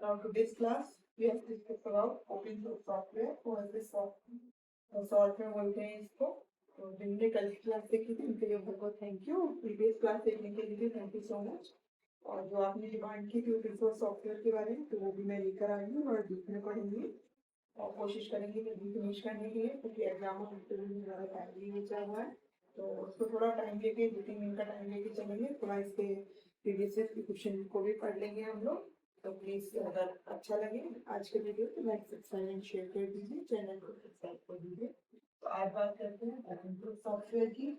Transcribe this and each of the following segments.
Now today's class we have discussed about open source software और ऐसे software बोलते हैं इसको। तो जिनने कल की क्लास देखी थी उनके लिए बहुत बहुत थैंक यू। प्रीवियस क्लास देखने के लिए थैंक यू सो मच। और जो आपने डिमांड की थी ओपन सोर्स सॉफ्टवेयर के बारे में तो वो भी मैं लेकर आई हूँ और देखने पड़ेंगे और कोशिश करेंगे कि फिनिश करने के लिए, क्योंकि एग्जाम में ज़्यादा टाइम भी बचा हुआ है तो उसको थोड़ा टाइम लेके 2-3 दिन का टाइम लेके चलेंगे। थोड़ा इसके प्रीवियस के क्वेश्चन को भी पढ़ लेंगे हम लोग। तो प्लीज़ अगर अच्छा लगे आज के वीडियो तो लाइक सब्सक्राइब एंड शेयर कर दीजिए, चैनल को सब्सक्राइब कर दीजिए। तो आज बात करते हैं ओपन सोर्स सॉफ्टवेयर की।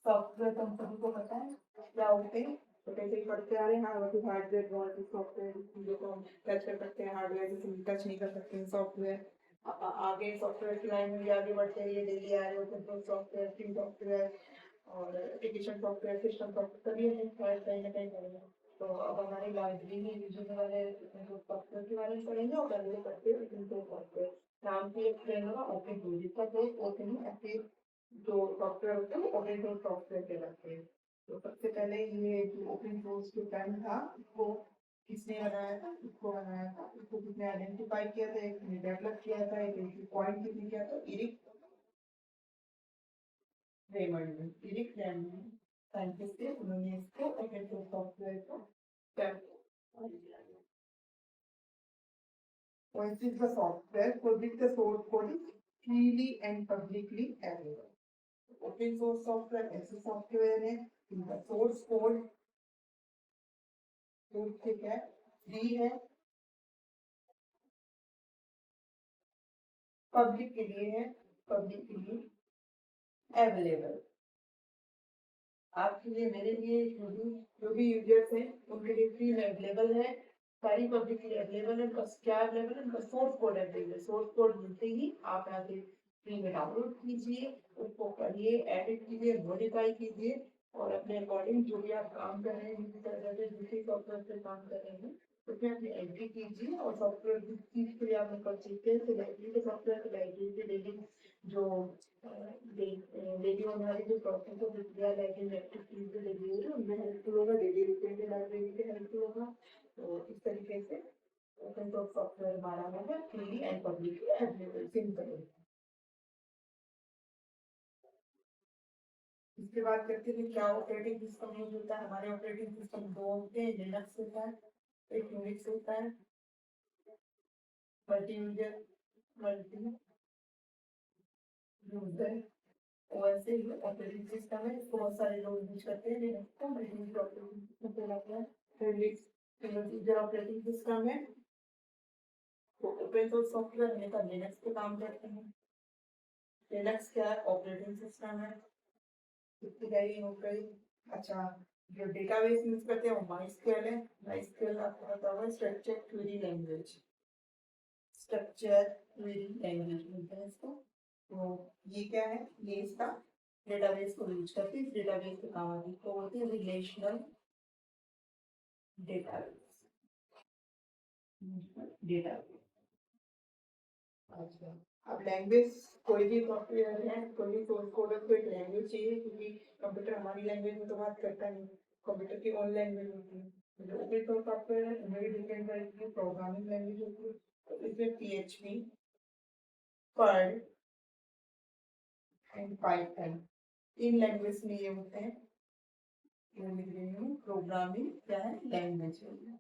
सॉफ्टवेयर तो हम सभी को पता है क्या होते हैं, तो कैसे ही पढ़ते आ रहे हैं। हार्डवेयर बहुत सॉफ्टवेयर चीज़ों को हम टच कर सकते हैं, हार्डवेयर जैसे टच नहीं कर सकते हैं सॉफ्टवेयर। आगे सॉफ्टवेयर की लाइन में भी आगे बढ़ते हैं, ये डेली आ रहे open source software, free software और एप्लीकेशन सॉफ्टवेयर, सिस्टम सॉफ्टवेयर सभी हमें कहीं ना कहीं पढ़ेंगे। तो अब हमारी लाइब्रेरी में यूजर वाले सॉफ्टवेयर के बारे में पढ़ेंगे और पहले पढ़ते हैं ओपन सोर्स सॉफ्टवेयर। नाम से एक्सप्लेन होगा ओपन सोर्स, जिसका कोई ओपन ऐसे जो सॉफ्टवेयर होते हैं वो ओपन सोर्स सॉफ्टवेयर कहलाते हैं। तो सबसे पहले ये जो ओपन सोर्स जो टर्म था इसको किसने बनाया था, इसको बनाया था, इसको किसने आइडेंटिफाई किया था, किसने डेवलप किया था, एक पॉइंट किसने किया था, इरिक रेमंड ने। इरिक रेमंड साइंटिस्ट थे, उन्होंने इसको ओपन सोर्स सॉफ्टवेयर को term. Once is the software for which the source code is freely and publicly available. Open source software ऐसे सॉफ्टवेयर है जिनका सोर्स कोड ठीक है, फ्री है, पब्लिक के लिए है, पब्लिक के लिए अवेलेबल। आपके लिए, मेरे लिए, जो भी यूजर्स हैं उनके लिए फ्री में अवेलेबल है, सारी पब्लिक के लिए अवेलेबल है। बस क्या अवेलेबल है, उनका सोर्स कोड अवेलेबल है। सोर्स कोड मिलते ही आप यहाँ से फ्री में डाउनलोड कीजिए, उसको पढ़िए, एडिट कीजिए, मॉडिफाई कीजिए और अपने अकॉर्डिंग जो भी आप काम कर रहे हैं, जिस तरह से दूसरे सॉफ्टवेयर से काम कर रहे हैं उसमें अपनी एंट्री कीजिए। और सॉफ्टवेयर जिस चीज़ के लिए आपने परचेज किया है लाइब्रेरी के सॉफ्टवेयर तो लाइब्रेरी के डेली जो डेली होने वाली जो प्रोसेस है प्रक्रिया लाइब्रेरी में एक्टिविटीज जो डेली हो रही है उनमें हेल्पफुल होगा, डेली रूटीन में लाइब्रेरी के हेल्पफुल होगा। तो इस तरीके से ओपन सोर्स सॉफ्टवेयर हमारा होगा free and publicly available, simple है। इसके बाद करते हैं क्या ऑपरेटिंग सिस्टम यूज होता है। हमारे ऑपरेटिंग सिस्टम दो होते हैं, लिनक्स होता है, एक यूनिक्स होता है। मल्टी यूजर, मल्टी यूजर वैसे ही ऑपरेटिंग सिस्टम है, इसको बहुत सारे लोग यूज करते हैं। लिनक्स को मल्टी यूजर ऑपरेटिंग सिस्टम कहलाता है। फिर लिनक्स यूजर ऑपरेटिंग सिस्टम है, तो ओपन सोर्स सॉफ्टवेयर हमेशा लिनक्स पे काम करते हैं। लिनक्स क्या है, ऑपरेटिंग सिस्टम है, इसकी गई हो गई। अच्छा, जो डेटाबेस यूज करते हैं वो माइस्क्यूएल है। माइस्क्यूएल आपको पता होगा structure query language, structure query language बोलते हैं इसको। तो ये क्या है, ये इसका डेटाबेस को यूज करते हैं, इस डेटाबेस के काम आती है तो बोलते हैं रिलेशनल डेटाबेस, डेटाबेस। अच्छा, अब लैंग्वेज, कोई भी सॉफ्टवेयर है, कोई भी सोर्स कोड है तो एक लैंग्वेज चाहिए, क्योंकि कंप्यूटर हमारी लैंग्वेज में तो बात करता नहीं, कंप्यूटर की ओन लैंग्वेज होती है। जो ओपन सोर्स सॉफ्टवेयर है उनमें भी डिफरेंट टाइप की प्रोग्रामिंग लैंग्वेज होती है। तो इसमें PHP, पर्ल एंड पाइथन, तीन लैंग्वेज में ये होते हैं। ये लिख रही हूँ, प्रोग्रामिंग क्या है, लैंग्वेज है।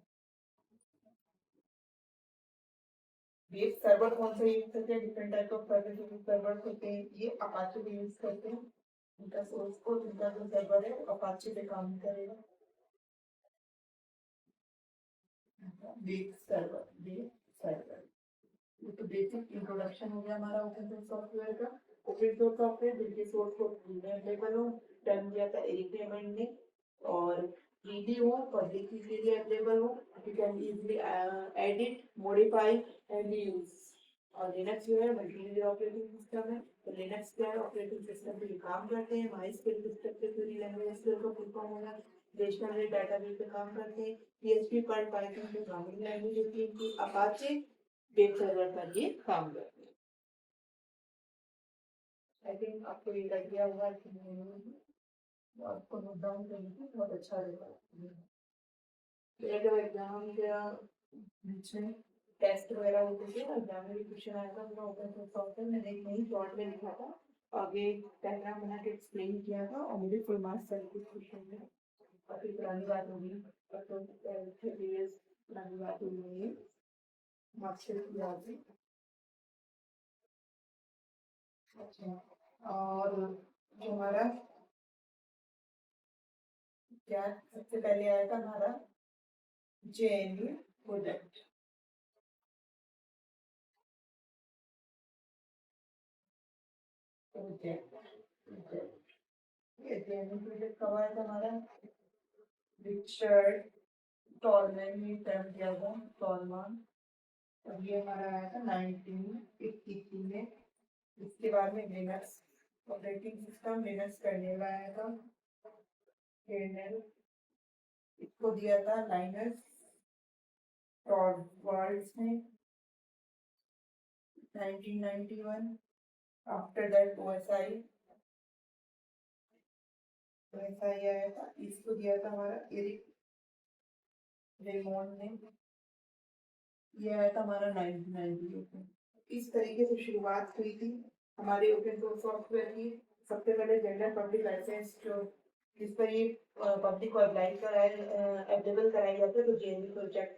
बेस सर्वर कौन सा यूज करते हैं, डिफरेंट टाइप ऑफ सर्वर होते हैं। ये अपाचे भी यूज करते हैं, उनका सोर्स कोड, उनका जो सर्वर है अपाचे पे काम करेगा। Web server, web server. ये तो बेसिक इंट्रोडक्शन हो गया हमारा ओपन सोर्स सॉफ्टवेयर का। ओपन सोर्स सॉफ्टवेयर जिनके सोर्स कोड फ्री में अवेलेबल हो, टर्न किया था एरिक रेमंड ने, और फ्रीली हो, पब्लिक के लिए अवेलेबल हो, you can easily edit, modify and use. और लिनक्स जो है मल्टी यूजर ऑपरेटिंग सिस्टम है। तो लिनक्स क्या है, ऑपरेटिंग सिस्टम पे काम करते हैं। माइस्क्यूएल स्ट्रक्चर क्वेरी लैंग्वेज का फुल फॉर्म होगा, रिलेशनल डेटाबेस पे काम करते हैं। PHP, Perl, Python programming language होती है इनकी। अपाचे वेब सर्वर पर ये काम करते हैं। आई थिंक आपको ये आइडिया हुआ कि आपको नोट डाउन करने की बहुत अच्छा रहेगा। फिर जब एग्जाम या बीच में टेस्ट वगैरह होते थे ना, एग्जाम में भी क्वेश्चन आया था, पूरा ओपन सोर्स सॉफ्टवेयर मैंने एक नई शॉर्ट में लिखा था, आगे डायग्राम बना के एक्सप्लेन किया था और मुझे फुल मार्क्स सारे कुछ क्वेश्चन में। काफी पुरानी बात होगी, अब तो 30 years पुरानी बात हो गई है, मार्क्सशीट की याद से। अच्छा, और जो हमारा क्या सबसे पहले आया था हमारा JNU प्रोजेक्ट। प्रोजेक्ट ये JNU प्रोजेक्ट कब आया था हमारा? रिचर्ड टॉलमैन ने टर्म किया था, टॉलमैन। और ये हमारा आया था 1983 में। इसके बाद में Linux operating system, Linux kernel आया था, कर्नेल। इसको दिया था लाइनस टॉरवाल्ड्स ने 1991। आफ्टर दैट ओएसआई आया था, इसको दिया था हमारा एरिक रेमोंड ने। ये आया था हमारा 1998 में। इस तरीके से शुरुआत हुई थी हमारे ओपन सोर्स सॉफ्टवेयर की। सबसे पहले जनरल पब्लिक लाइसेंस जो जिस पर ये पब्लिक को अप्लाई कराया अवेलेबल कराया जाता है, तो जेएनयू प्रोजेक्ट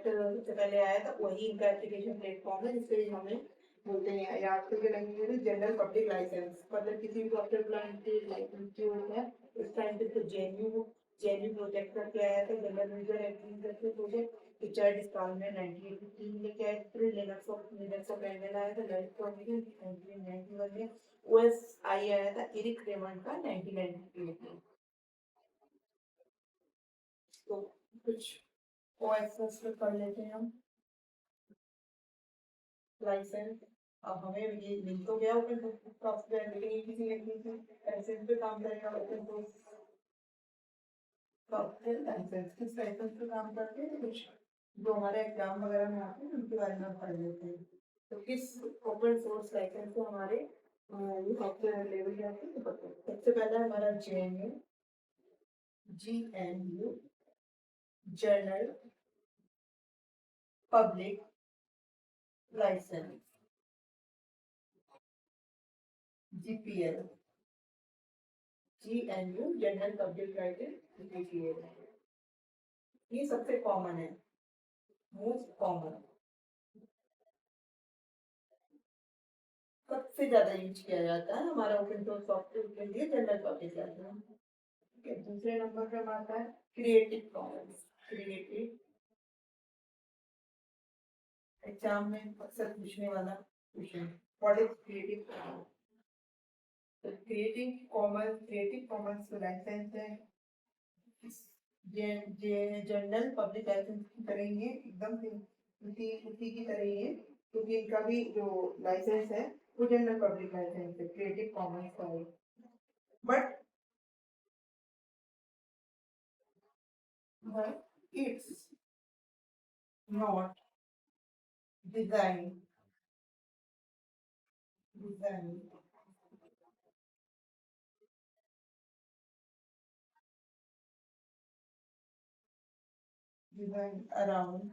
सबसे पहले आया था, वही इनका एप्लीकेशन प्लेटफॉर्म है जिससे हमें बोलते हैं या आजकल के लैंग्वेज में जनरल पब्लिक लाइसेंस, मतलब किसी भी सॉफ्टवेयर प्लांट के लाइसेंस जो होता है उस टाइम पे तो जेएनयू प्रोजेक्ट करके आया था, general user agreement project. Richard Stallman 1983 में लेके आए, फिर लिनक्स ऑफ कर्नेल आया था, लाइफ प्रोविजन 1991 में। ओएसआई आया था एरिक रेमंड का 1998 में। तो कुछ ओएसएस पे पढ़ लेते हैं हम। लाइसेंस, अब हमें ये मिल तो गया ओपन सोर्स सॉफ्टवेयर, लेकिन ये किसी ने किसी लाइसेंस पे काम करेगा ओपन सोर्स सॉफ्टवेयर। लाइसेंस किस लाइसेंस पे काम करते हैं, कुछ जो हमारे एग्जाम वगैरह में आते हैं उनके बारे में पढ़ लेते हैं। तो किस ओपन सोर्स लाइसेंस से हमारे ये सॉफ्टवेयर लेवल जाते हैं, सबसे पहला हमारा GNU general public licence, GPL. GNU general public licence, GPL. ये सबसे कॉमन है, मोस्ट कॉमन, सबसे ज्यादा यूज किया जाता है हमारा ओपन सोर्स सॉफ्टवेयर के लिए जनरल पब्लिक लाइसेंस। दूसरे नंबर पे आता है क्रिएटिव कॉमन्स। क्रिएटिव एग्जाम में अक्सर पूछने वाला question, what is creative Commons? तो क्रिएटिव कॉमन्स का लाइसेंस है, जनरल पब्लिक लाइसेंस की तरह ही है, एकदम से उसी उसी की तरह ही है, क्योंकि इनका भी जो लाइसेंस है वो जनरल पब्लिक लाइसेंस है, क्रिएटिव कॉमन्स का है। But it's not design design design around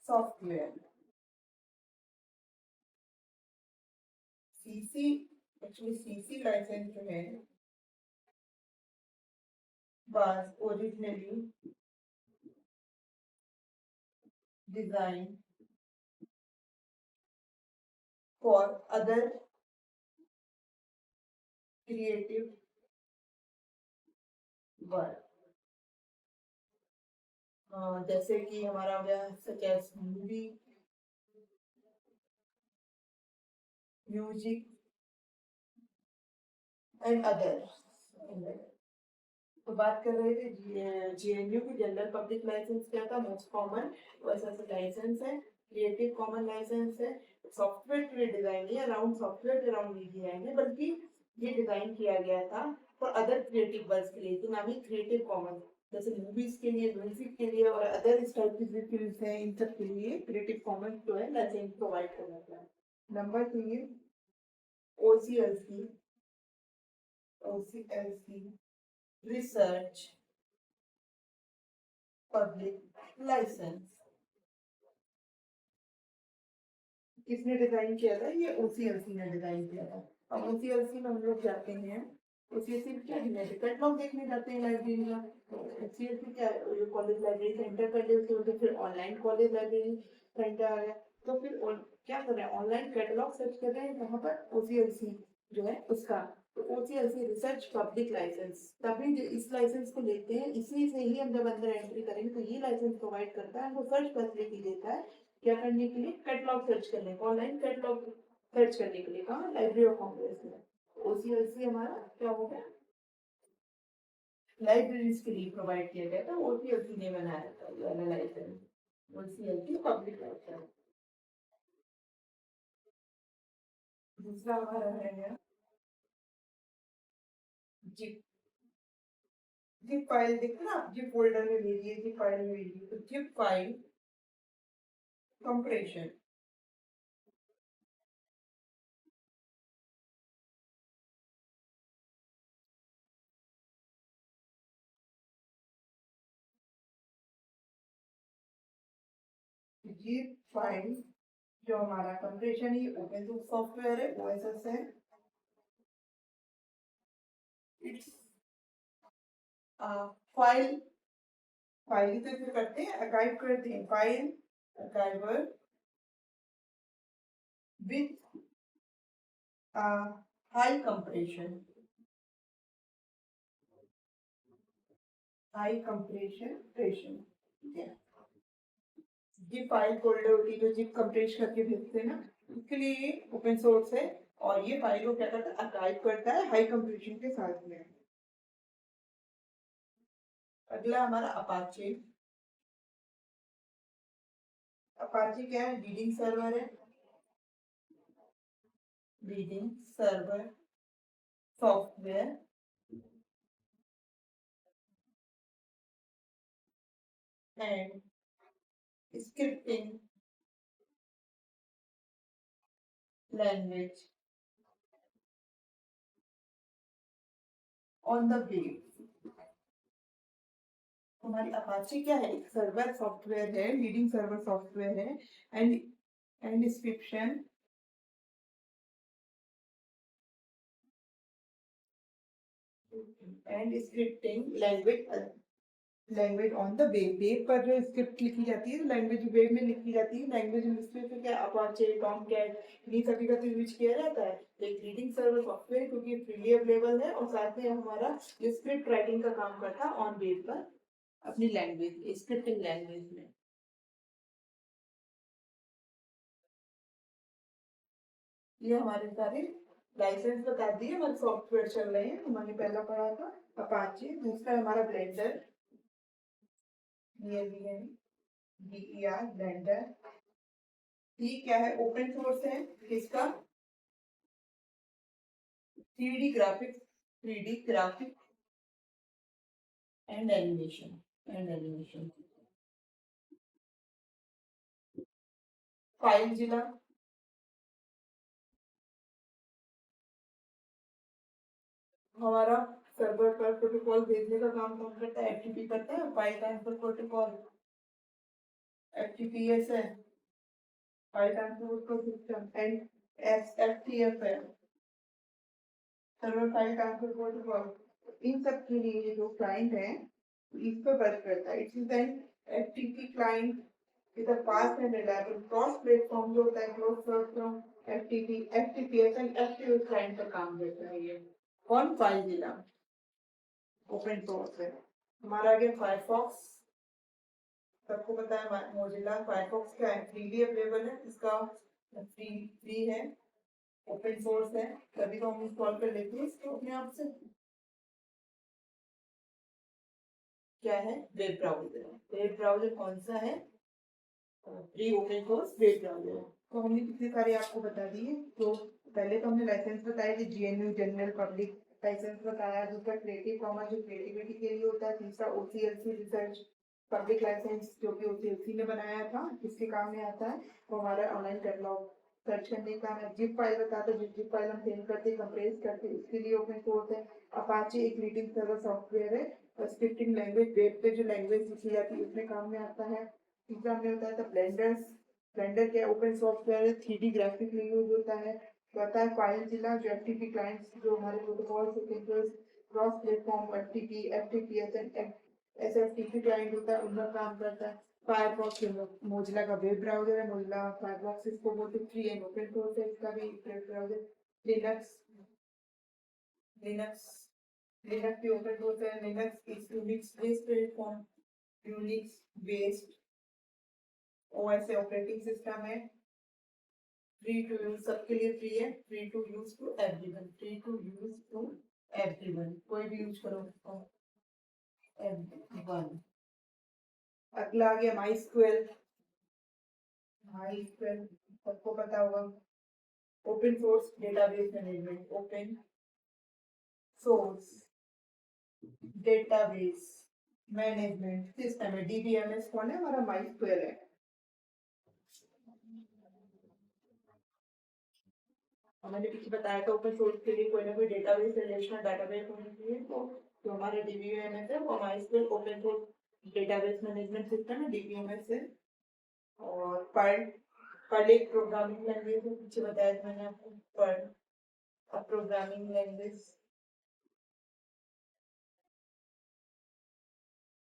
software. CC, actually CC licence जो है was originally designed for other creative work, जैसे कि हमारा हो गया such as movie, music and other. तो बात कर रहे थे जेएनयू की जनरल पब्लिक लाइसेंस क्या था, मोस्ट कॉमन वैसा लाइसेंस है, क्रिएटिव कॉमन लाइसेंस है। सॉफ्टवेयर के लिए डिजाइन नहीं, अराउंड सॉफ्टवेयर के अराउंड नहीं डिजाइन है, बल्कि ये डिजाइन किया गया था फॉर अदर क्रिएटिव वर्क्स के लिए, तो ना ही क्रिएटिव कॉमन, जैसे मूवीज के लिए, म्यूजिक के लिए और अदर इस टाइप की जो फिल्म्स हैं इन सब के लिए क्रिएटिव कॉमन जो है लाइसेंस प्रोवाइड कर जाता है। नंबर 3 है ओसीएलसी, OCLC रिसर्च पब्लिक लाइसेंस किसने डिजाइन किया था? ये OCLC ने डिजाइन किया था। अब OCLC में हम लोग जाते हैं, OCLC क्या है, कैटलॉग देखने जाते हैं लाइब्रेरी का। OCLC क्या है, जो कॉलेज लाइब्रेरी सेंटर कर ले उसके फिर ऑनलाइन कॉलेज लाइब्रेरी सेंटर आ गया, तो फिर क्या कर रहे हैं, ऑनलाइन कैटलॉग सर्च कर रहे हैं वहां पर OCLC जो है उसका। तो OCLC रिसर्च पब्लिक लाइसेंस, तभी जो इस लाइसेंस को लेते हैं, इसी से ही हम जब अंदर एंट्री करेंगे तो ये लाइसेंस प्रोवाइड करता है, वो सर्च फैसिलिटी देता है क्या करने के लिए, कैटलॉग सर्च करने को, ऑनलाइन कैटलॉग सर्च करने के लिए। कहाँ? लाइब्रेरी ऑफ कांग्रेस में। OCLC हमारा क्या हो गया, लाइब्रेरीज के लिए प्रोवाइड किया गया था, OCLC ने बनाया था ये वाला लाइसेंस, OCLC पब्लिक लाइसेंस। दूसरा हमारा है जिप। जिप फाइल देखो ना, जिप फोल्डर में भेजिए, जिप फाइल में भेजिए, तो zip file compression, zip file जो हमारा कंप्रेशन ही ओपन सोर्स सॉफ्टवेयर है, OSS है। इट्स फाइल, फाइल तो इसे करते हैं अकाइव करते हैं, फाइल अकाइवर with high compression, high compression pression, ठीक है। जिप फाइल फोल्डर होती है जो जिप कंप्रेस करके भेजते हैं ना, उसके लिए ये ओपन सोर्स है, और ये फाइल को क्या करता है, अकाइव करता है हाई कंप्रेशन के साथ में। अगला हमारा अपाचे। अपाचे क्या है, रीडिंग सर्वर है, reading server software and scripting language on the web. हमारी अपाचे क्या है, एक सर्वर सॉफ्टवेयर है, लीडिंग सर्वर सॉफ्टवेयर है, and scription and scripting language on the web. Web पर जो स्क्रिप्ट लिखी जाती है, लैंग्वेज वेब में लिखी जाती है, लैंग्वेज में क्या अपाचे टॉमकैट इन्हीं सभी का यूज किया जाता है। तो एक रीडिंग सर्वर सॉफ्टवेयर क्योंकि फ्रीली अवेलेबल है, और साथ में हमारा जो स्क्रिप्ट राइटिंग का काम करता है ऑन वेब पर अपनी लैंग्वेज स्क्रिप्टिंग लैंग्वेज में। ये हमारे सारे लाइसेंस बता दिए, हमारे सॉफ्टवेयर चल रहे हैं, हमने पहला पढ़ा था अपाचे, दूसरा हमारा ब्लेंडर, ब्लेंडर। ये क्या है, ओपन सोर्स है, किसका, 3D graphics, 3D graphic and animation. File जिला, हमारा सर्वर पर प्रोटोकॉल भेजने का काम कौन करता है, FTP करता है, फाइल ट्रांसफर प्रोटोकॉल, FTPS है, file transfer system, and SFTP है, सर्वर फाइल ट्रांसफर प्रोटोकॉल। इन सब के लिए ये जो क्लाइंट है इस पर वर्क करता है। It is an FTP client with a fast and reliable cross platform जो होता है, cross platform FTP, FTPS and FTP client पर काम करता है ये। कौन? फाइलजिला, ओपन सोर्स है। हमारा आगे फायरफॉक्स, सबको पता है मोजिला फायरफॉक्स क्या है, फ्रीली अवेलेबल है, इसका फ्री फ्री है, ओपन सोर्स है, कभी तो हम इंस्टॉल कर लेते हैं इसको अपने आप से। क्या है? Web browser. वेब ब्राउजर कौन सा है? Free open source web browser. तो हमने कितने सारे आपको बता दिए। तो पहले तो हमने लाइसेंस बताया कि GNU जनरल पब्लिक लाइसेंस बताया, दूसरा क्रिएटिव कॉमन्स जो क्रिएटिविटी के लिए होता है, तीसरा OCLC रिसर्च पब्लिक लाइसेंस जो कि OCLC ने बनाया था, किसके काम में आता है, वो हमारा ऑनलाइन कैटलॉग सर्च करने का मैं जिप फाइल बताता हूँ, जिप फाइल हम सेव करते कंप्रेस करते इसके लिए ओपन सोर्स है। अपाचे एक रीडिंग सर्वर सॉफ्टवेयर है और स्क्रिप्टिंग लैंग्वेज वेब पे जो लैंग्वेज लिखी जाती है उसमें काम में आता है। तीसरा हमने बताया था ब्लेंडर क्या ओपन सॉफ्टवेयर है, 3D ग्राफिक यूज होता है। चौथा है फाइल जिला जो एफटीपी क्लाइंट्स जो हमारे प्रोटोकॉल होते हैं cross platform FTP FTP SFTP client होता है उनका काम करता है। फायरफॉक्स मोजिला का वेब ब्राउजर है, मोजिला फायरफॉक्स इसको बोलते हैं, फ्री एंड ओपन सोर्स है इसका भी web browser. Linux Linux Linux भी ओपन सोर्स है। Linux is Unix based platform, Unix based OS operating system है, फ्री टू यूज सबके लिए फ्री है, free to use to everyone, free to use to everyone, कोई भी use करो उसको, एवरीवन। अगला आ गया माई स्क्वेल। माई स्क्वेल सबको पता होगा, open source database management, open source database management system है। डीबीएमएस कौन है हमारा, माई स्क्वेल है। और मैंने पीछे बताया था ओपन सोर्स के लिए कोई ना कोई डेटाबेस रिलेशनल डेटाबेस होनी चाहिए, तो जो हमारा डीबीएमएस है वो MySQL open source database management system है, डीबीएमएस है। और पर्ल एक प्रोग्रामिंग लैंग्वेज है, पीछे बताया था मैंने आपको, Perl programming language,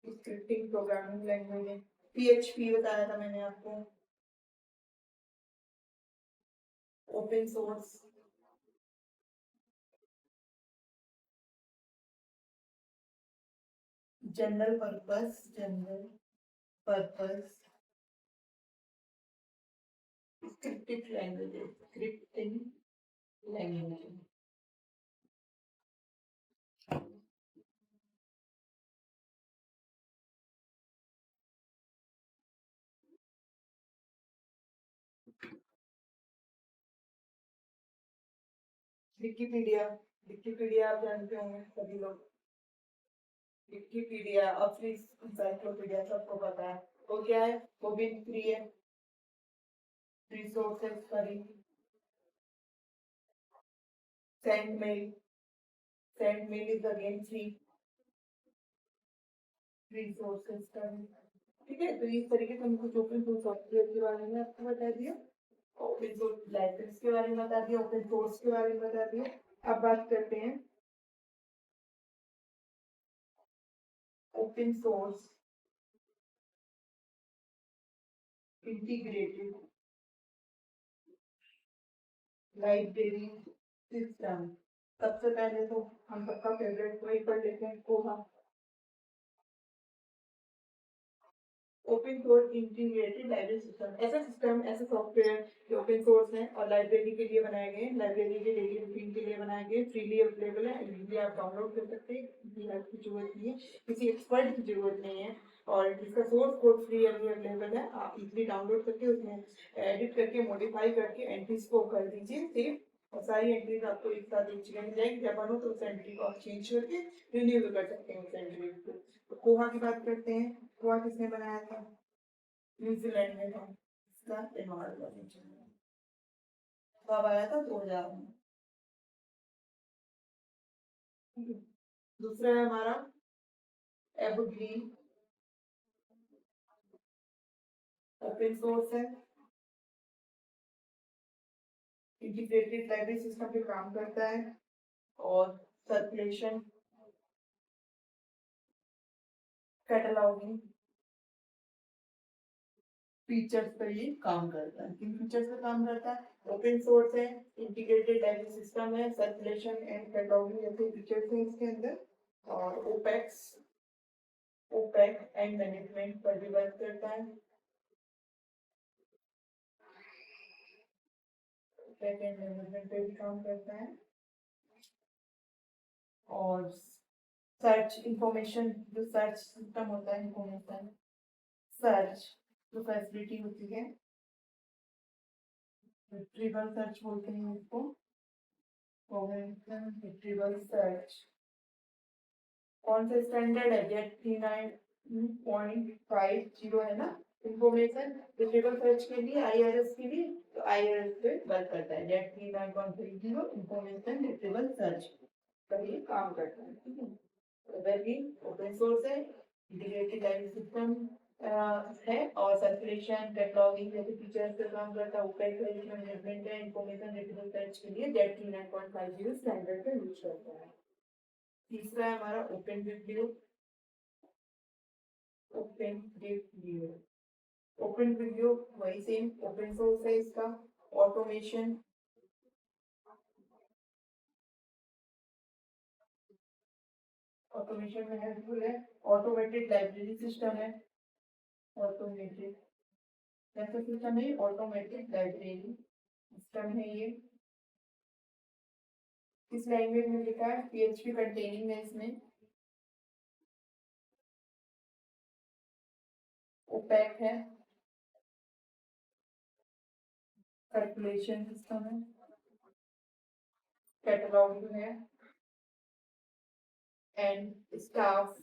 scripting programming language है। पीएचपी बताया था मैंने आपको, open source general purpose scripting language, scripting language. Wikipedia, Wikipedia आप जानते होंगे सभी लोग, विकिपीडिया और फ्री इंसाइक्लोपीडिया सबको पता है। वो क्या है, वो भी फ्री है, resources free. Sendmail is again free, resources free. ठीक है, तो इस तरीके से हम कुछ ओपन सोर्स सॉफ्टवेयर के बारे में आपको बता दिया, ओपन सोर्स लाइसेंस के बारे में बता दिया, ओपन सोर्स के बारे में बता दिया। अब बात करते हैं open source integrated library system. सबसे पहले तो हम सबका फेवरेट वही पढ़ लेते हैं, कोहा। Open source integrated library system ऐसा सिस्टम, ऐसे सॉफ्टवेयर जो ओपन सोर्स है और लाइब्रेरी के लिए बनाए गए, लाइब्रेरी के डेली रूटीन के लिए बनाए गए, फ्रीली अवेलेबल है, इजीली आप डाउनलोड कर सकते हैं, किसी हेल्प की जरूरत नहीं है, किसी एक्सपर्ट की जरूरत नहीं है। और जिसका सोर्स कोड फ्री अवेलेबल है, आप इजीली डाउनलोड करके उसमें एडिट करके मॉडिफाई करके एंट्रीज को कर दीजिए सेव, और सारी एंट्रीज आपको एक साथ एक जगह मिल जाएगी, जब बनो तो उस एंट्री को आप चेंज करके रिन्यू कर सकते हैं उस एंट्री को। तो कोहा की बात करते हैं, कोहा किसने बनाया था, न्यूजीलैंड में था, इसका इन्वायरमेंट कब आया था, 2000 में। दूसरा है हमारा एवरग्रीन, ओपन सोर्स है, इंटीग्रेटेड लाइब्रेरी सिस्टम पे काम करता है और सर्कुलेशन कैटलॉगिंग फीचर्स पर ये काम करता है। किन फीचर्स पे काम करता है, ओपन सोर्स है, इंटीग्रेटेड लाइब्रेरी सिस्टम है, सर्कुलेशन एंड कैटलॉगिंग जैसे फीचर्स हैं इसके अंदर। और ओपेक एंड मैनेजमेंट पर भी वर्क करता है, ओपेक एंड मैनेजमेंट पे भी काम करता है। और सर्च इंफॉर्मेशन, जो सर्च सिस्टम होता है, इंफॉर्मेशन सर्च जो फैसिलिटी होती है, रिट्रीवल सर्च बोलते हैं इसको, रिट्रीवल सर्च। कौन सा स्टैंडर्ड है, जेट 39.50 है ना, इंफॉर्मेशन रिट्रीवल सर्च के लिए आईआरएस के लिए, तो आईआरएस पे वर्क करता है, जेट 39.30 इंफॉर्मेशन रिट्रीवल सर्च का ये काम करता है, ठीक है। वेब भी ओपन सोर्स है, इंटीग्रेटेड लाइब्रेरी सिस्टम है, और सर्कुलेशन कैटलॉगिंग जैसे फीचर्स पे काम करता है। ओपन मैनेजमेंट है, इंफॉर्मेशन रिट्रीवल सर्च के लिए जेट 39.50 स्टैंडर्ड का यूज करता है। तीसरा है हमारा open biblio. Open biblio, open video वही सेम ओपन सोर्स है इसका। ऑटोमेशन, ऑटोमेशन में हेल्पफुल है। ऑटोमेटेड लाइब्रेरी सिस्टम है, ऑटोमेटेड कैसा सिस्टम है, ऑटोमेटेड लाइब्रेरी सिस्टम है ये। किस लैंग्वेज में लिखा है, पीएचपी कंटेनिंग है इसमें। ओपेक है, कैलकुलेशन सिस्टम है, कैटलॉगिंग है, and staff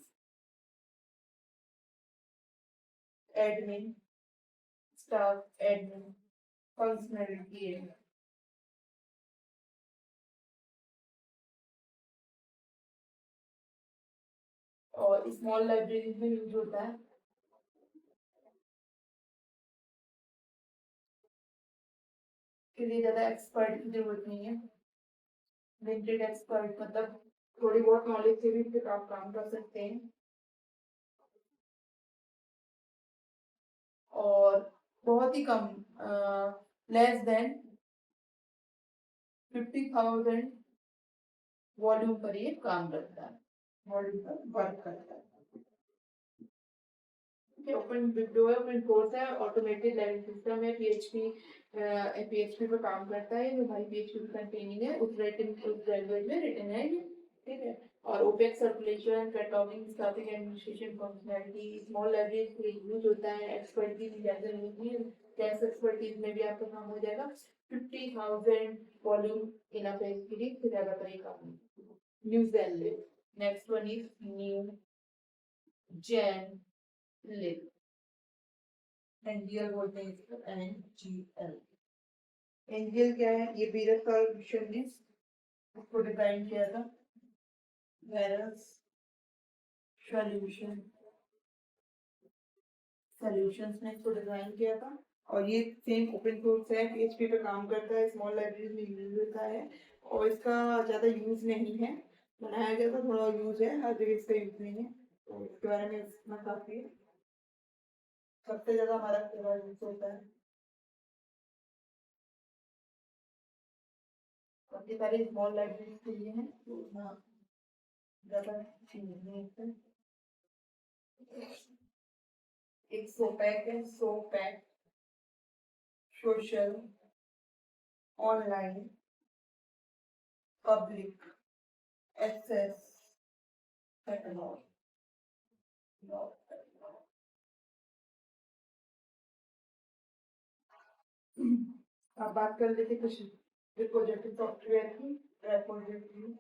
admin, staff admin functionality है। और स्मॉल लाइब्रेरी में यूज होता है, के लिए ज्यादा एक्सपर्ट की जरूरत नहीं है। लिमिटेड एक्सपर्ट मतलब थोड़ी बहुत नॉलेज से भी फिर आप काम कर सकते हैं। और बहुत ही कम, लेस देन 50,000 वॉल्यूम पर ये काम करता है, वॉल्यूम पर वर्क करता है। ओपन विंडो है, ओपन सोर्स है, ऑटोमेटेड लाइब्रेरी सिस्टम है, पीएचपी पे काम करता है, जो भाई पीएचपी कंटेनिंग है उस लैंग्वेज में रिटन है ये, ठीक है। और OPAC circulation cataloguing static administration functionality small library के लिए यूज होता है। एक्सपर्टीज ज्यादा नहीं है, कैश एक्सपर्टीज में भी आपका काम हो जाएगा। 50,000 वॉल्यूम इनफ है इसके लिए, फिर ज्यादा करेगा। New Zealand, next one is NewGenLib, NGL बोलते हैं इसको, एनजीएल। एनजीएल क्या है, ये बीरस सॉल्यूशन ने उसको डिजाइन किया था, वायरस सॉल्यूशन सॉल्यूशंस ने इसको डिजाइन किया था। और ये सेम ओपन सोर्स है, पीएचपी पे काम करता है, स्मॉल लाइब्रेरी में यूज होता है, और इसका ज्यादा यूज नहीं है, बनाया गया था, थोड़ा यूज है, हर जगह इसका यूज नहीं है, तो इसके बारे में इतना काफी है। सबसे ज्यादा हमारा यूज होता है, काफी सारे स्मॉल लाइब्रेरी के लिए हैं, तो हाँ ज्यादा चीज नहीं है। एक सोपैक है, SOPAC social online public access catalogue. अब बात कर लेते कुछ रिपोजिटरी सॉफ्टवेयर की। रिपोजिटरी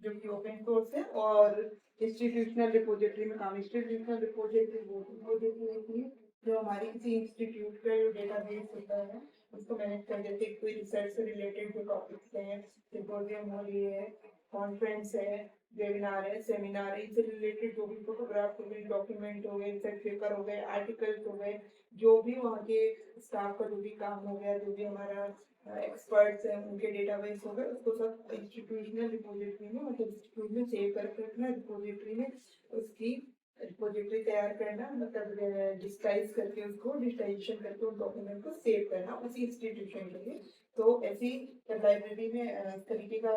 जो कि ओपन सोर्स है, और इंस्टीट्यूशनल रिपोजिटरी में काम। इंस्टीट्यूशनल रिपोजिटरी वो रिपोजिटरी होती है जो हमारी किसी इंस्टीट्यूट का जो डेटाबेस होता है उसको मैनेज कर, जैसे कोई रिसर्च से रिलेटेड जो टॉपिक्स हैं, सिम्पोजियम हो रही है, कॉन्फ्रेंस है, वेबिनार है, सेमिनार है, इनसे रिलेटेड जो भी फोटोग्राफ हो गए, डॉक्यूमेंट हो गए, रिसर्च पेपर हो गए, आर्टिकल्स हो गए, जो भी वहाँ के स्टाफ का जो भी काम हो गया, जो भी हमारा एक्सपर्ट्स हैं उनके डेटाबेस हो गए, उसको सब इंस्टीट्यूशनल रिपोजिटरी में, मतलब इंस्टीट्यूट में सेव करके रखना, रिपोजिटरी में उसकी रिपोजिटरी तैयार करना, मतलब डिजिटाइज करके उसको डिजिटाइजेशन करके उस डॉक्यूमेंट को सेव करना उसी इंस्टीट्यूशन के लिए। तो ऐसी लाइब्रेरी में इस तरीके का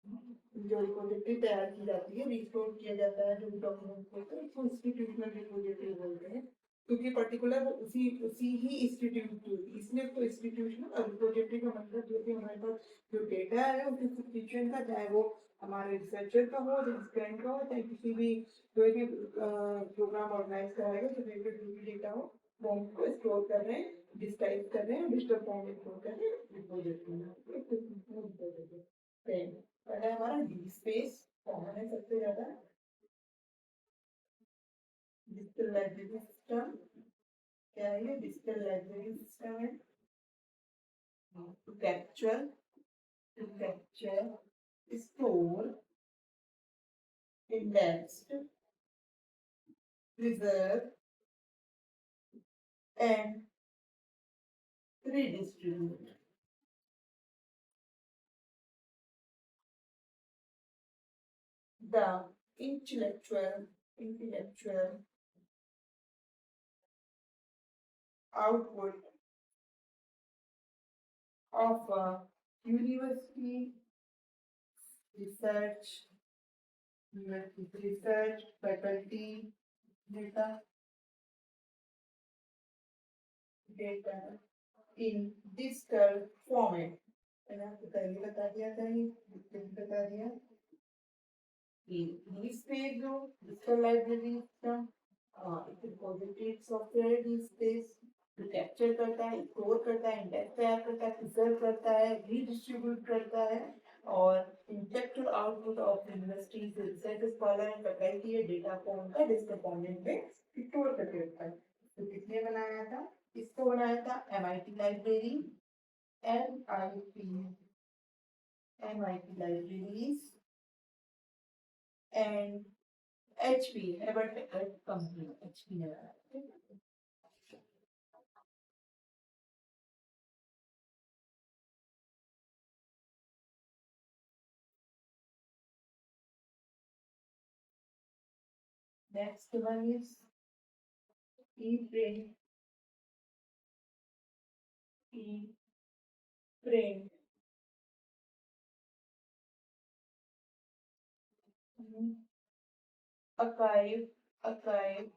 जो रिपोजिटरी तैयार की जाती है, रिस्टोर किया जाता है जो भी डॉक्यूमेंट होते हैं, उसको इंस्टीट्यूशनल रिपोजिटरी बोलते हैं, क्योंकि पर्टिकुलर उसी उसी ही इंस्टीट्यूट की होती है, इसलिए तो इंस्टीट्यूशनल और रिपोजिटरी का मतलब जो भी हमारे पास जो डेटा है उस इंस्टीट्यूशन का, चाहे वो हमारे रिसर्चर का हो, स्टूडेंट का हो, चाहे किसी भी कोई भी प्रोग्राम ऑर्गेनाइज कराएगा तो रिलेटेड जो भी डेटा हो वो हम उसको स्टोर कर रहे हैं, डिजिटाइज कर रहे हैं, डिजिटल फॉर्म में स्टोर कर रहे हैं रिपोजिटरी में। पहला हमारा डी स्पेस कॉमन है सबसे ज्यादा, capture, store, indexed, preserve, and redistribute. The intellectual output of a university research, faculty data in digital format. मैंने आपको पहले बता दिया था, ये बता दिया कि these पेज जो digital library system एक रिपोजिटरी सॉफ्टवेयर की स्पेस जो कैप्चर करता है, स्टोर करता है, इंडेक्स तैयार करता है, प्रिजर्व करता है, रीडिस्ट्रीब्यूट करता है और intellectual output of universities research scholar and faculty data को उनका डिजिटल फॉर्मेट में स्टोर करके रखता है। तो किसने बनाया था? इसको बनाया था MIT library, MIT libraries and HP, Herbert Packard company, HP ने बनाया। Next one is ePrint. ePrint. archive archive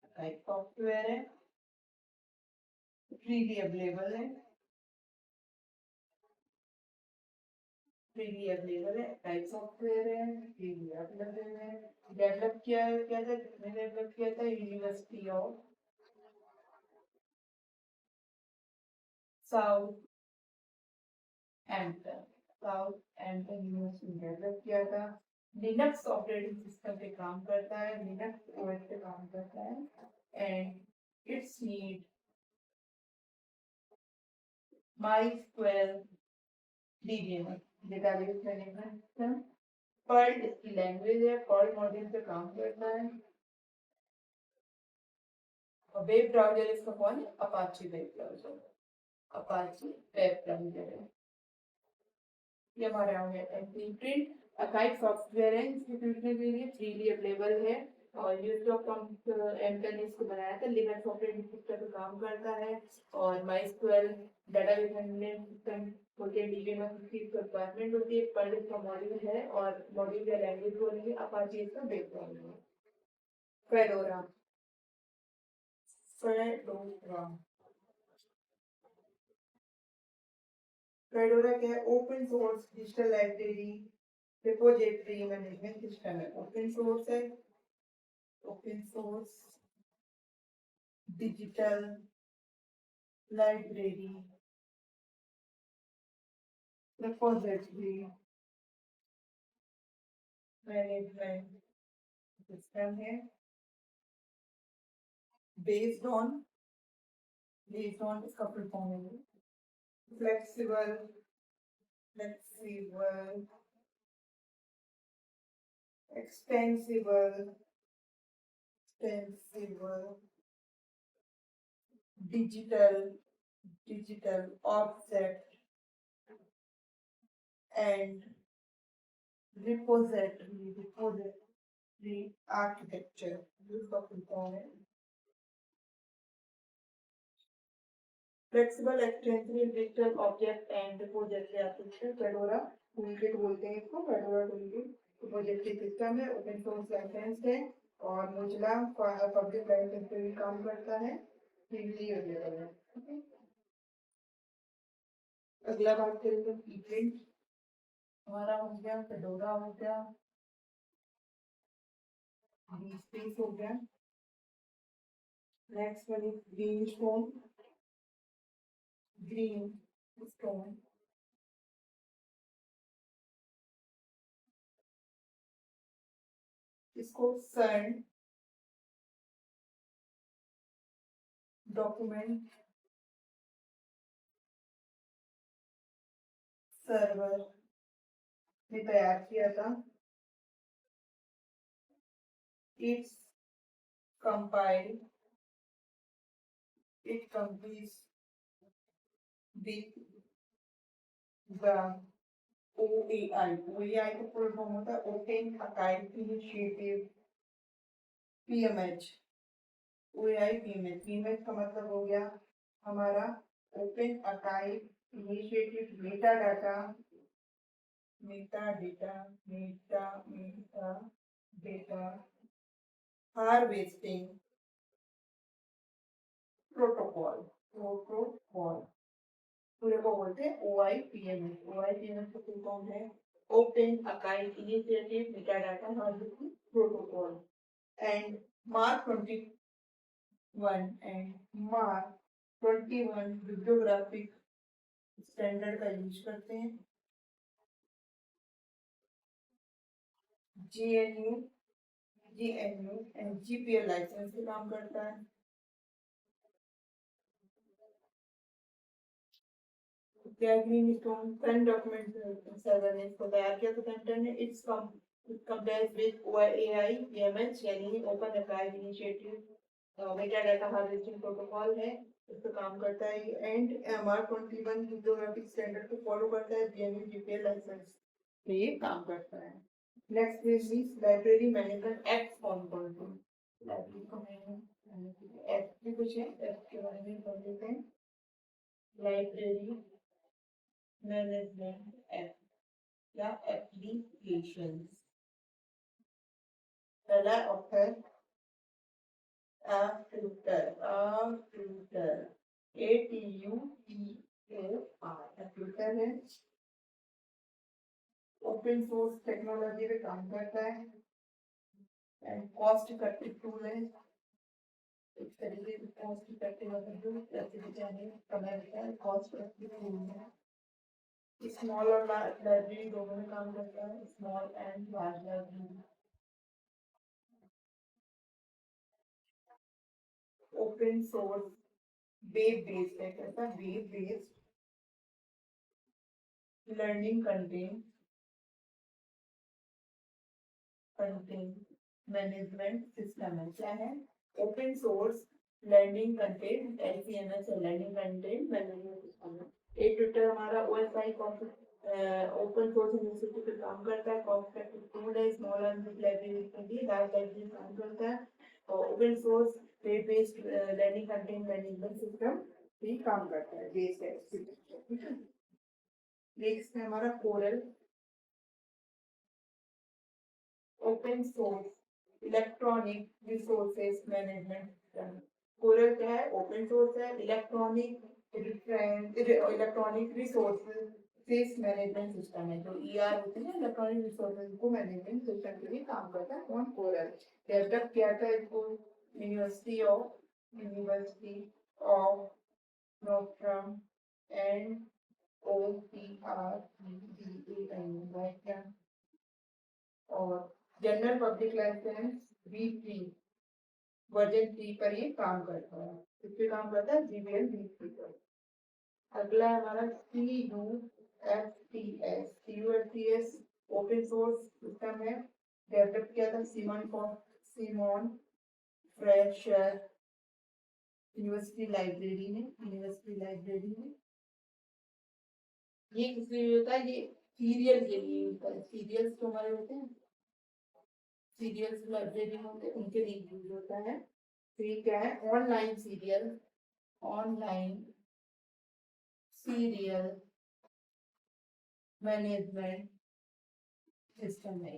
archive software है, फ्रीली अवेलेबल है, archive सॉफ्टवेयर है, फ्रीली अवेलेबल है। डेवलप किया था, किसने डेवलप किया था? यूनिवर्सिटी ऑफ साउथ एम्पटन, यूनिवर्सिटी ने डेवलप किया था। लिनक्स ऑपरेटिंग सिस्टम पे काम करता है, लिनक्स ओएस पे काम करता है and it's need MySQL DBMS database management system. Perl इसकी लैंग्वेज है, पर्ल मॉड्यूल पे काम करता है और वेब ब्राउजर इसका कौन है? Apache web browser, Apache web browser है। ये हमारा हो गया प्रिंट archive सॉफ्टवेयर है, इंस्टीट्यूशनल के लिए फ्रीली अवेलेबल है और यूज ऑफ एमटन इसको बनाया था। लिनक्स ऑपरेटिंग सिस्टम पे काम करता है और MySQL डेटाबेस मैनेजमेंट सिस्टम होती है, डीबीएमएस की रिक्वायरमेंट होती है। पर्ल इसका मॉड्यूल है और मॉड्यूल या लैंग्वेज होगी, अपाची इसका बेस मॉड्यूल है। फेडोरा, फेडोरा फेडोरा क्या है? Open source digital library repository management system है। ओपन सोर्स है, open source digital library repository management system है। बेस्ड ऑन इसका फुल फॉर्म है flexible flexible extensible digital offset and repository architecture। इसका full form है flexible extensible digital object and repository architecture. Fedora toolkit बोलते हैं इसको, fedora toolkit repository system है, open source licence है और मोजिला पब्लिक लाइसेंस पे भी काम करता है, फ्रीली अवेलेबल है। अगला बात करेंगे ePrint। हमारा हो गया, फेडोरा हो गया, DSpace हो गया। Next one is Greenstone इसको सन डॉक्यूमेंट सर्वर ने तैयार किया था। It's compiled, it completes the OAI। OAI का फुल फॉर्म होता है ओपन अकाइड initiative, PMH। OAI PMH, PMH का मतलब हो गया हमारा ओपन अकाइड initiative meta data, meta data, meta meta data harvesting protocol, protocol पूरे को बोलते हैं OIPMS। OIPMS का फुल फॉर्म है ओपन अकाइड initiative meta data harvesting protocol. And MARC 21 and MARC 21 bibliographic standard का यूज करते हैं। GNU एंड GPL लाइसेंस से काम करता है। Greenstone Sun document server ने इसको तैयार किया तो सेंटर ने it's compares with OAI PMH यानी ओपन अकाइड initiative meta data harvesting protocol है, इस पर काम करता है। एंड मार्क 21 बिब्लियोग्राफिक स्टैंडर्ड को फॉलो करता है। GNU GPL लाइसेंस पे ये काम करता है। Next page is library management act form करते हैं। लाइब्रेरी एक्ट भी कुछ है, एक्ट के बारे में पढ़ लेते हैं। लाइब्रेरी मैनेजमेंट एक्ट या एप्लीकेशंस। पहला ऑथर ट्यूटर, ATUTOR ट्यूटर है। ओपन सोर्स टेक्नोलॉजी पे काम करता है एंड कॉस्ट इफेक्टिव टूल है। एक तरीके से कॉस्ट इफेक्टिव मतलब जैसे जाने समय बचा है, कॉस्ट इफेक्टिव टूल है। स्मॉल और लार्ज लाइब्रेरी दोनों में काम करता है, small and large library. Open source web based है, कैसा web based learning content management system है। क्या है? Open source learning content LCMS है, लर्निंग कंटेंट मैनेजमेंट सिस्टम है। एक ट्विटर हमारा OSI ओपन सोर्स यूनिवर्सिटी पे काम करता है, कॉस्ट इफेक्टिव टूल है, स्मॉल एंड बिग लाइब्रेरी के लिए लार्ज लाइब्रेरी काम करता है और open source web based learning content management system भी काम करता है, बेस्ड है। ठीक है, नेक्स्ट है हमारा coral, open source electronic resources management system. Coral क्या है? ओपन सोर्स है, इलेक्ट्रॉनिक रिसोर्सेज मैनेजमेंट सिस्टम है। जो ER होते हैं इलेक्ट्रॉनिक रिसोर्सेज को मैनेजमेंट सिस्टम के लिए काम करता है। कौन? कोरल। डेवलप किया था इसको University of Northern and OPRDAN और general public licence V3 version 3 पर ये काम करता है। इस पे काम करता है GPL V3 पर। अगला हमारा CUFTS ओपन सोर्स सिस्टम है, डेवलप किया था सिमोन फ्रेशर यूनिवर्सिटी लाइब्रेरी ने। ये किस लिए होता है? ये सीरियल के लिए होता है। सीरियल्स जो हमारे होते हैं, सीरियल्स लाइब्रेरी में होते हैं, उनके लिए यूज होता है। तो ये क्या है? ऑनलाइन सीरियल मैनेजमेंट सिस्टम है।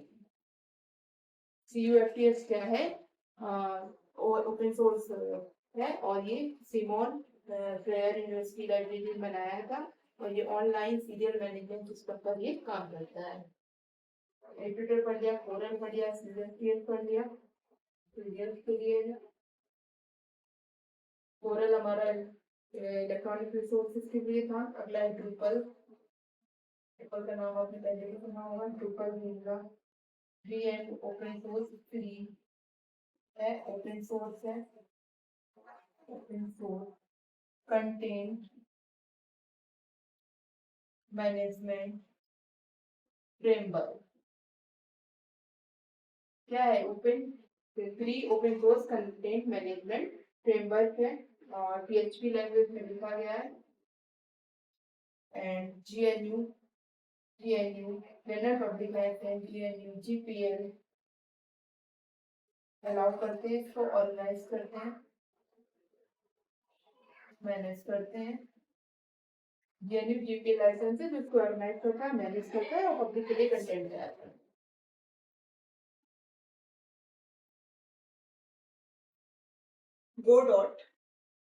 CUFTS क्या है? ओपन सोर्स है और ये सिमोन फ्रेयर यूनिवर्सिटी लाइब्रेरी ने बनाया था और ये ऑनलाइन सीरियल मैनेजमेंट सिस्टम पर ये काम करता है। एडिटर पढ़ लिया, कोरल पढ़ लिया, CUFTS पढ़ लिया, सीरियल्स के लिए है। कोरल हमारा इलेक्ट्रॉनिक रिसोर्सेज के लिए था। अगला है ड्रूपल। ड्रूपल का नाम आपने पहले भी सुना होगा। ड्रूपल होगा free and open source. Free है, ओपन सोर्स है, open source content management framework क्या है? Open free open source content management framework है और PHP लैंग्वेज में लिखा गया है। And GNU general public licence GNU GPL allow करते हैं, इसको ऑर्गेनाइज करते हैं, मैनेज करते हैं। GNU GPL लाइसेंस है जिसको ऑर्गेनाइज करता है, मैनेज करता है और पब्लिक के लिए कंटेंट तैयार करता है। Godot,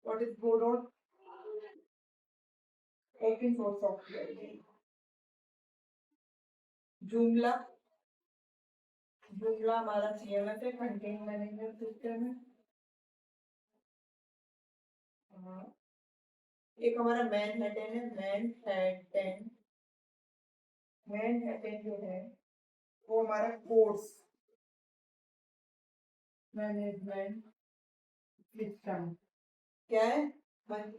what is Godot? Open source software. Joomla, Joomla हमारा CMS है, कंटेंट मैनेजमेंट सिस्टम है। एक हमारा मैनहट्टन है, मैनहट्टन जो है वो हमारा कोर्स मैनेजमेंट सिस्टम क्या है?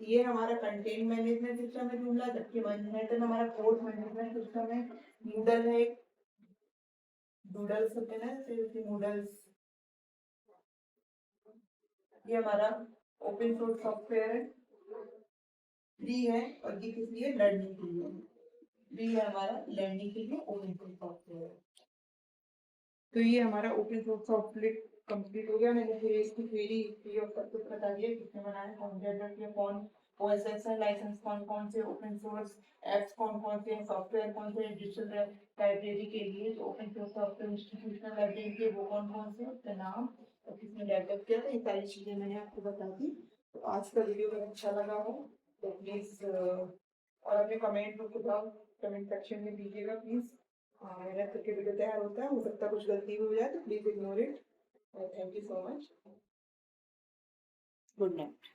ये हमारा कंटेंट मैनेजमेंट सिस्टम है जूमला, जबकि मैनहट्टन हमारा कोर्स मैनेजमेंट सिस्टम है। नूडल है, नूडल्स होते हैं ना, नूडल्स, ये हमारा ओपन सोर्स सॉफ्टवेयर है, फ्री है और ये किस लिए? लर्निंग के लिए। फ्री है हमारा लर्निंग के लिए ओपन सोर्स सॉफ्टवेयर। तो ये हमारा ओपन सोर्स सॉफ्टवेयर कंप्लीट हो गया। मैंने फिर इसकी क्वेरी फ्री ऑफ सब कुछ बता दिया, किसने बनाया, कौन डेवलप किया, कौन OSX लाइसेंस, कौन कौन से ओपन सोर्स एप्स, कौन कौन से सॉफ्टवेयर, कौन से डिजिटल लाइब्रेरी के लिए जो open source software institutional library के वो कौन कौन से, उसका नाम और किसने डेवलप किया था, ये सारी चीजें मैंने आपको बता दी। तो आज का वीडियो अगर अच्छा लगा हो तो प्लीज और अपने कमेंट को सुझाव कमेंट सेक्शन में दीजिएगा प्लीज। मेहनत करके वीडियो तैयार होता है, हो सकता है कुछ गलती भी हो जाए तो please ignore it. Thank you so much. Good night.